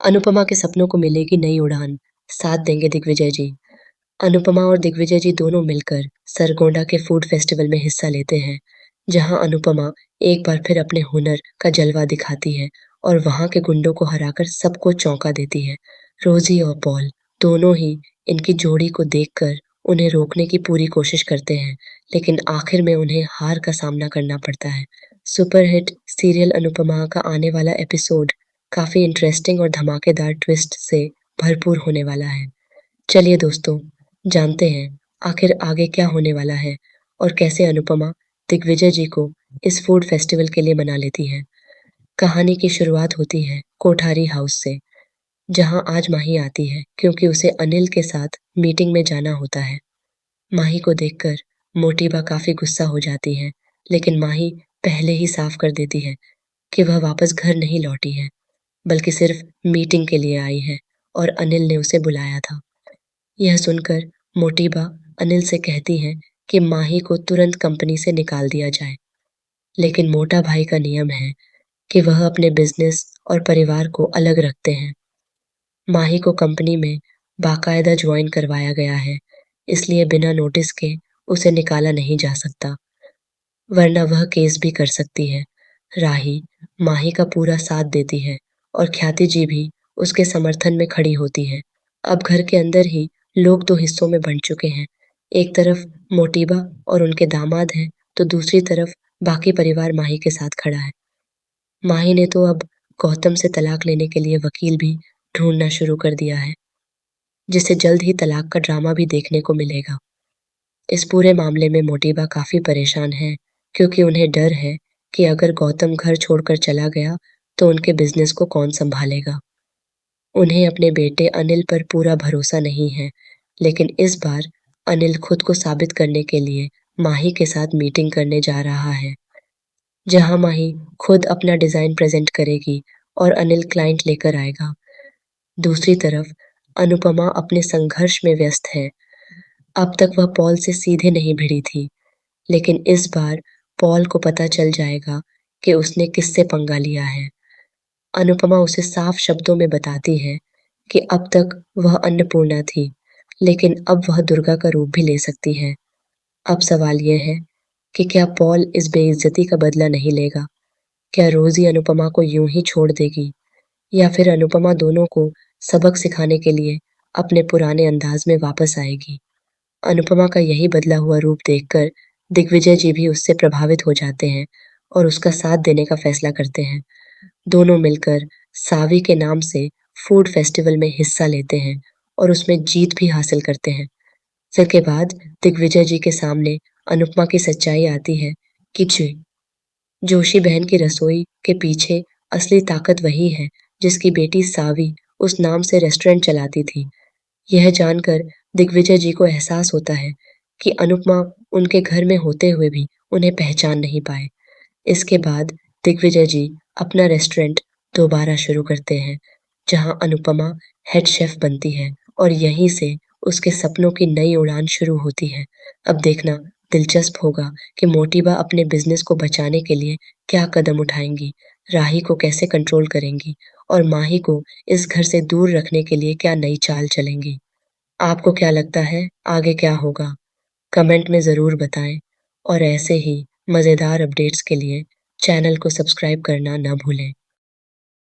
अनुपमा के सपनों को मिलेगी नई उड़ान, साथ देंगे दिग्विजय जी। अनुपमा और दिग्विजय जी दोनों मिलकर सरगोंडा के फूड फेस्टिवल में हिस्सा लेते हैं, जहां अनुपमा एक बार फिर अपने हुनर का जलवा दिखाती है और वहां के गुंडों को हराकर सबको चौंका देती है। रोजी और पॉल दोनों ही इनकी जोड़ी को देखकर उन्हें रोकने की पूरी कोशिश करते हैं, लेकिन आखिर में उन्हें हार का सामना करना पड़ता है। सुपरहिट सीरियल अनुपमा का आने वाला एपिसोड काफी इंटरेस्टिंग और धमाकेदार ट्विस्ट से भरपूर होने वाला है। चलिए दोस्तों, जानते हैं आखिर आगे क्या होने वाला है और कैसे अनुपमा दिग्विजय जी को इस फूड फेस्टिवल के लिए मना लेती है। कहानी की शुरुआत होती है कोठारी हाउस से, जहां आज माही आती है क्योंकि उसे अनिल के साथ मीटिंग में जाना होता है। माही को देखकर मोटीबा काफी गुस्सा हो जाती है, लेकिन माही पहले ही साफ कर देती है कि वह वापस घर नहीं लौटी है, बल्कि सिर्फ मीटिंग के लिए आई है और अनिल ने उसे बुलाया था। यह सुनकर मोटीबा अनिल से कहती है कि माही को तुरंत कंपनी से निकाल दिया जाए, लेकिन मोटा भाई का नियम है कि वह अपने बिजनेस और परिवार को अलग रखते हैं। माही को कंपनी में बाकायदा ज्वाइन करवाया गया है, इसलिए बिना नोटिस के उसे निकाला नहीं जा सकता, वरना वह केस भी कर सकती है। राही माही का पूरा साथ देती है और ख्याति जी भी उसके समर्थन में खड़ी होती है। अब घर के अंदर ही लोग दो हिस्सों में बंट चुके हैं। एक तरफ मोटीबा और उनके दामाद हैं, तो दूसरी तरफ बाकी परिवार माही के साथ खड़ा है। माही ने तो अब गौतम से तलाक लेने के लिए वकील भी ढूंढना शुरू कर दिया है, जिसे जल्द ही तलाक का ड्रामा भी देखने को मिलेगा। इस पूरे मामले में मोटीबा काफी परेशान है, क्योंकि उन्हें डर है कि अगर गौतम घर छोड़कर चला गया तो उनके बिजनेस को कौन संभालेगा। उन्हें अपने बेटे अनिल पर पूरा भरोसा नहीं है, लेकिन इस बार अनिल खुद को साबित करने के लिए माही के साथ मीटिंग करने जा रहा है, जहां माही खुद अपना डिजाइन प्रेजेंट करेगी और अनिल क्लाइंट लेकर आएगा। दूसरी तरफ अनुपमा अपने संघर्ष में व्यस्त है। अब तक वह पॉल से सीधे नहीं भिड़ी थी, लेकिन इस बार पॉल को पता चल जाएगा कि उसने किससे पंगा लिया है। अनुपमा उसे साफ शब्दों में बताती है कि अब तक वह अन्नपूर्णा थी, लेकिन अब वह दुर्गा का रूप भी ले सकती है। अब सवाल यह है कि क्या पॉल इस बेइज्जती का बदला नहीं लेगा? क्या रोजी अनुपमा को यूं ही छोड़ देगी, या फिर अनुपमा दोनों को सबक सिखाने के लिए अपने पुराने अंदाज में वापस आएगी? अनुपमा का यही बदला हुआ रूप देखकर दिग्विजय जी भी उससे प्रभावित हो जाते हैं और उसका साथ देने का फैसला करते हैं। दोनों मिलकर सावी के नाम से फूड फेस्टिवल में हिस्सा लेते हैं और उसमें जीत भी हासिल करते हैं। फिर के बाद दिग्विजय जी के सामने अनुपमा की सच्चाई आती है कि जोशी बहन की रसोई के पीछे असली ताकत वही है जिसकी बेटी सावी उस नाम से रेस्टोरेंट चलाती थी। यह जानकर दिग्विजय जी को एहसास होता है कि अनुपमा उनके घर में होते हुए भी उन्हें पहचान नहीं पाए। इसके बाद दिग्विजय जी अपना रेस्टोरेंट दोबारा शुरू करते हैं, जहां अनुपमा हेड शेफ बनती है और यहीं से उसके सपनों की नई उड़ान शुरू होती है। अब देखना दिलचस्प होगा कि मोटीबा अपने बिजनेस को बचाने के लिए क्या कदम उठाएंगी, राही को कैसे कंट्रोल करेंगी और माही को इस घर से दूर रखने के लिए क्या नई चाल चलेंगी। आपको क्या लगता है आगे क्या होगा? कमेंट में ज़रूर बताएं और ऐसे ही मज़ेदार अपडेट्स के लिए चैनल को सब्सक्राइब करना ना भूलें।